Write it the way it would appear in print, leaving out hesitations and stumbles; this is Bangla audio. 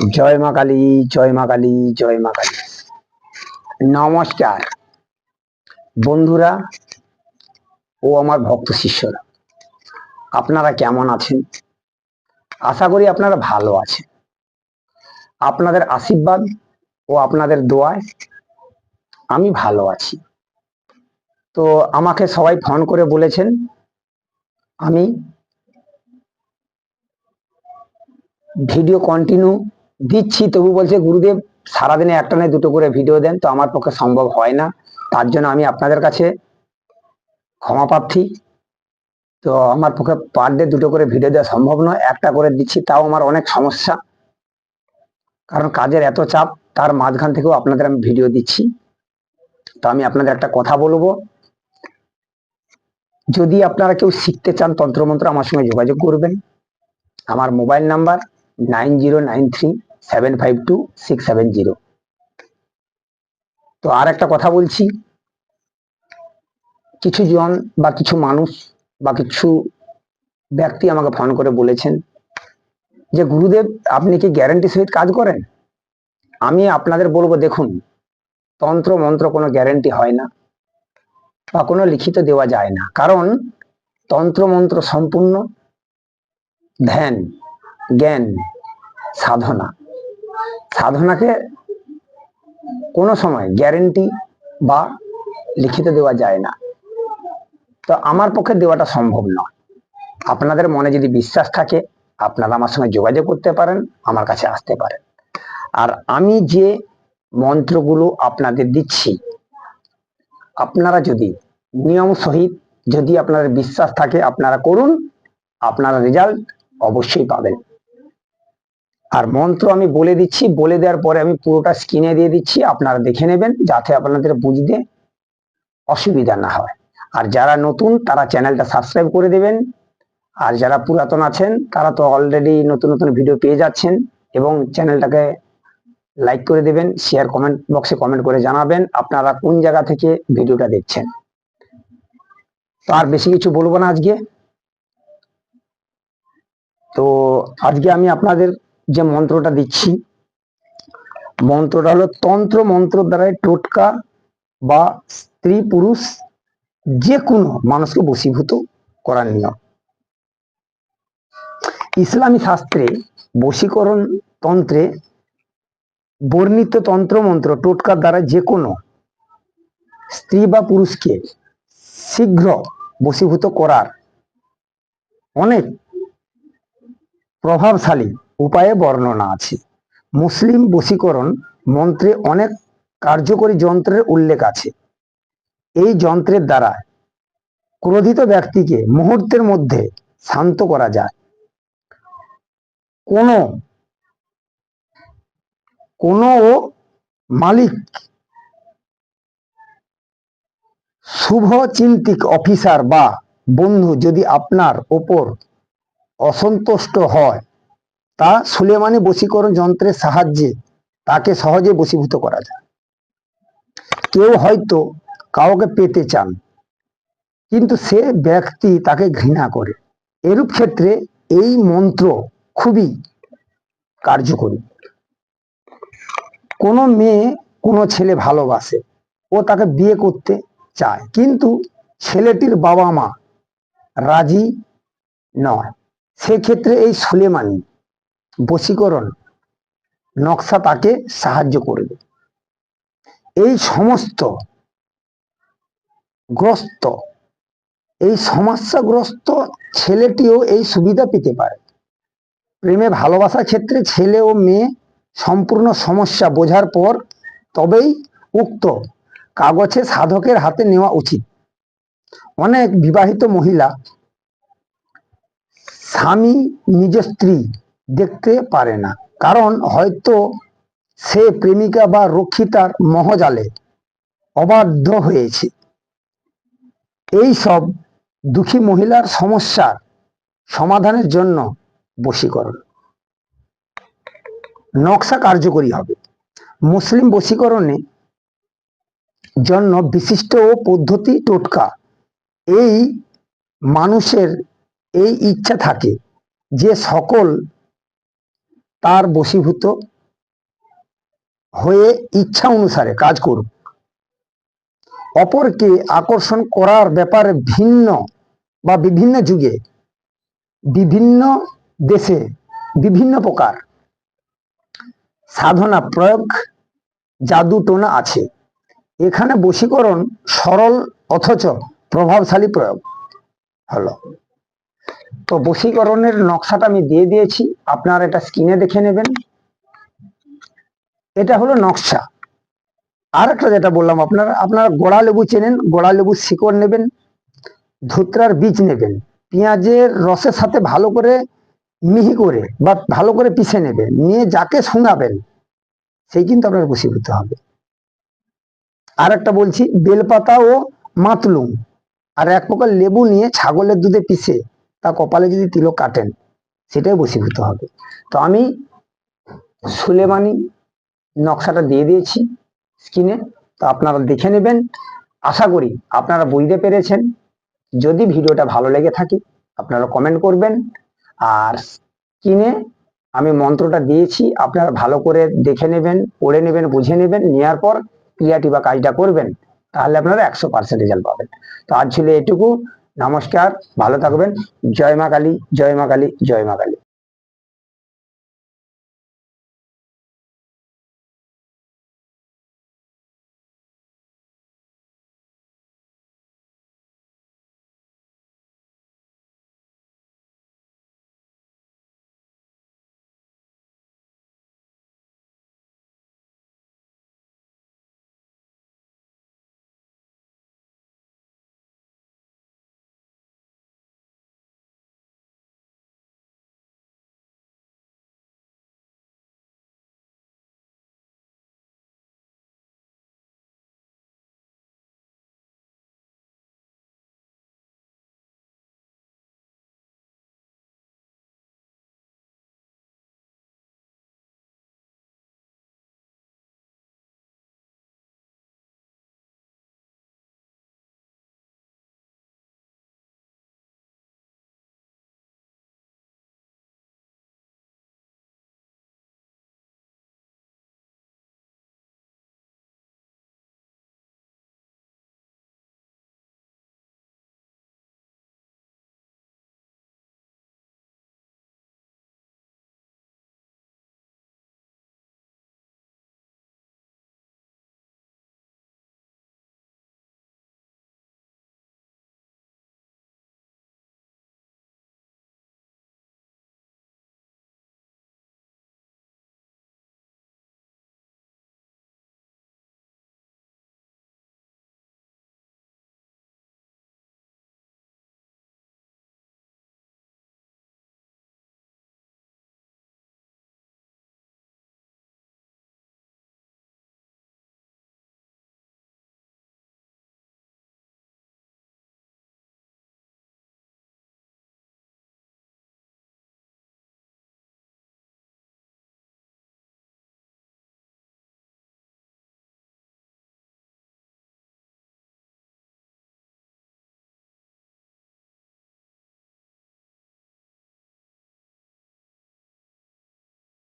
জয় মা কালী, জয় মা কালী, জয় মা কালী। নমস্কার বন্ধুরা ও আমার ভক্ত শিষ্যরা, আপনারা কেমন আছেন? আশা করি আপনারা ভালো আছেন। আপনাদের আশীর্বাদ ও আপনাদের দোয়ায় আমি ভালো আছি। তো আমাকে সবাই ফোন করে বলেছেন আমি ভিডিও কন্টিনিউ দিচ্ছি, তবু বলছে গুরুদেব সারাদিনে একটা নয় দুটো করে ভিডিও দেন। তো আমার পক্ষে সম্ভব হয় না, তার জন্য আমি আপনাদের কাছে ক্ষমা প্রার্থী। তো আমার পক্ষে পার ডে দুটো করে ভিডিও দেওয়া সম্ভব নয়, একটা করে দিচ্ছি, তাও আমার অনেক সমস্যা, কারণ কাজের এত চাপ, তার মাঝখান থেকেও আপনাদের আমি ভিডিও দিচ্ছি। তো আমি আপনাদের একটা কথা বলবো, যদি আপনারা কেউ শিখতে চান তন্ত্রমন্ত্র, আমার সঙ্গে যোগাযোগ করবেন। আমার মোবাইল নাম্বার 9093752670। তো আর একটা কথা বলছি, কিছু জন বা কিছু মানুষ বা কিছু ব্যক্তি আমাকে ফোন করে বলেছেন যে গুরুদেব আপনি কি গ্যারান্টি সহিত কাজ করেন? আমি আপনাদের বলবো, দেখুন, তন্ত্র মন্ত্র কোনো গ্যারান্টি হয় না বা কোনো লিখিত দেওয়া যায় না, কারণ তন্ত্র মন্ত্র সম্পূর্ণ ধ্যান, জ্ঞান, সাধনা। সাধনাকে কোনো সময় গ্যারান্টি বা লিখিত দেওয়া যায় না। তো আমার পক্ষে দেওয়াটা সম্ভব নয়। আপনাদের মনে যদি বিশ্বাস থাকে, আপনারা আমার সঙ্গে যোগাযোগ করতে পারেন, আমার কাছে আসতে পারেন। আর আমি যে মন্ত্রগুলো আপনাদের দিচ্ছি, আপনারা যদি নিয়ম সহিত, যদি আপনাদের বিশ্বাস থাকে, আপনারা করুন, আপনারা রেজাল্ট অবশ্যই পাবেন। আর মন্ত্র আমি বলে দিচ্ছি, বলে দেওয়ার পরে আমি পুরোটা স্ক্রিনে দিয়ে দিচ্ছি, আপনারা দেখে নেবেন, যাতে আপনাদের বুঝতে অসুবিধা না হয়। আর যারা নতুন তারা চ্যানেলটা সাবস্ক্রাইব করে দেবেন, আর যারা পুরাতন আছেন তারা তো অলরেডি নতুন নতুন ভিডিও পেয়ে যাচ্ছেন, এবং চ্যানেলটাকে লাইক করে দেবেন, শেয়ার, কমেন্ট বক্সে কমেন্ট করে জানাবেন আপনারা কোন জায়গা থেকে ভিডিওটা দেখছেন। তো আর বেশি কিছু বলবো না আজকে। তো আজকে আমি আপনাদের যে মন্ত্রটা দিচ্ছি, মন্ত্রটা হলো তন্ত্র মন্ত্র দ্বারাই টোটকা বা স্ত্রী পুরুষ যে কোনো মানুষকে বশীভূত করার নিয়ম। ইসলামী শাস্ত্রে বশীকরণ তন্ত্রে বর্ণিত তন্ত্র মন্ত্র টোটকার দ্বারা যে কোনো স্ত্রী বা পুরুষকে শীঘ্র বশীভূত করার অনেক প্রভাবশালী উপায়ে বর্ণনা আছে। মুসলিম বশীকরণ মন্ত্রে অনেক কার্যকরী যন্ত্রের উল্লেখ আছে। এই যন্ত্রের দ্বারা ক্রোধিত ব্যক্তিকে মুহূর্তের মধ্যে শান্ত করা যায়। কোনো কোনো মালিক, শুভচিন্তিক অফিসার বা বন্ধু যদি আপনার ওপর অসন্তুষ্ট হয়, তা সুলেমানি বশীকরণ যন্ত্রের সাহায্যে তাকে সহজে বশীভূত করা যায়। কেউ হয়তো কাউকে পেতে চান, কিন্তু সে ব্যক্তি তাকে ঘৃণা করে, এরূপ ক্ষেত্রে এই মন্ত্র খুবই কার্যকরী। কোনো মেয়ে কোনো ছেলে ভালোবাসে ও তাকে বিয়ে করতে চায়, কিন্তু ছেলেটির বাবা মা রাজি নয়, সেক্ষেত্রে এই সুলেমানি বশীকরণ নকশা তাকে সাহায্য করবে। এই সমস্যাগ্রস্ত ছেলেটিও এই সুবিধা পেতে পারে। প্রেমে ভালোবাসার ক্ষেত্রে ছেলে ও মেয়ে সম্পূর্ণ সমস্যা বোঝার পর তবেই উক্ত কাগজে সাধকের হাতে নেওয়া উচিত। অনেক বিবাহিত মহিলা স্বামী নিজের স্ত্রী দেখতে পারে না, কারণ হয়তো সে প্রেমিকা বা রক্ষিতার মোহজালে অবাধ্য হয়েছে। এই সব দুঃখী মহিলার সমস্যার সমাধানের জন্য বশীকরণ নকশা কার্যকরী হবে। মুসলিম বশীকরণে জন্য বিশিষ্ট ও পদ্ধতি টোটকা। এই মানুষের এই ইচ্ছা থাকে যে সকল তার বশীভূত হয়ে ইচ্ছা অনুসারে কাজ করুক। অপরকে আকর্ষণ করার ব্যাপারে ভিন্ন বা বিভিন্ন যুগে বিভিন্ন দেশে বিভিন্ন প্রকার সাধনা প্রয়োগ জাদু টোনা আছে। এখানে বশীকরণ সরল অথচ প্রভাবশালী প্রয়োগ হলো। তো বশীকরণের নকশাটা আমি দিয়ে দিয়েছি, আপনারা এটা স্ক্রিনে দেখে নেবেন। এটা হলো নকশা। আর একটা যেটা বললাম, আপনারা গোড়া লেবু চেনেন, গোড়া লেবু শিকড় নেবেন, ধুতরার বীজ নেবেন, পেঁয়াজের রসের সাথে ভালো করে মিহি করে বা ভালো করে পিষে নেবেন, নিয়ে যাকে শোনাবেন সেই কিন্তু আপনার বশীভূত হবে। আর একটা বলছি, বেলপাতা ও মাতলুম আর এক প্রকার লেবু নিয়ে ছাগলের দুধে পিষে তা কপালে যদি তিলক কাটেন, সেটাই বশীভূত হবে। তো আমি সুলেমানি নকশাটা দিয়ে দিয়েছি স্ক্রিনে, তো আপনারা দেখে নেবেন। আশা করি আপনারা বুঝতে পেরেছেন। যদি ভিডিওটা ভালো লেগে থাকে আপনারা কমেন্ট করবেন, আর স্ক্রিনে আমি মন্ত্রটা দিয়েছি, আপনারা ভালো করে দেখে নেবেন, পড়ে নেবেন, বুঝে নেবেন, নেওয়ার পর ক্রিয়াটি বা কাজটা করবেন, তাহলে আপনারা 100% রেজাল্ট পাবেন। তো আজ ছিল এটুকু। নমস্কার, ভালো থাকবেন। জয় মা কালী, জয় মা কালী, জয় মা কালী।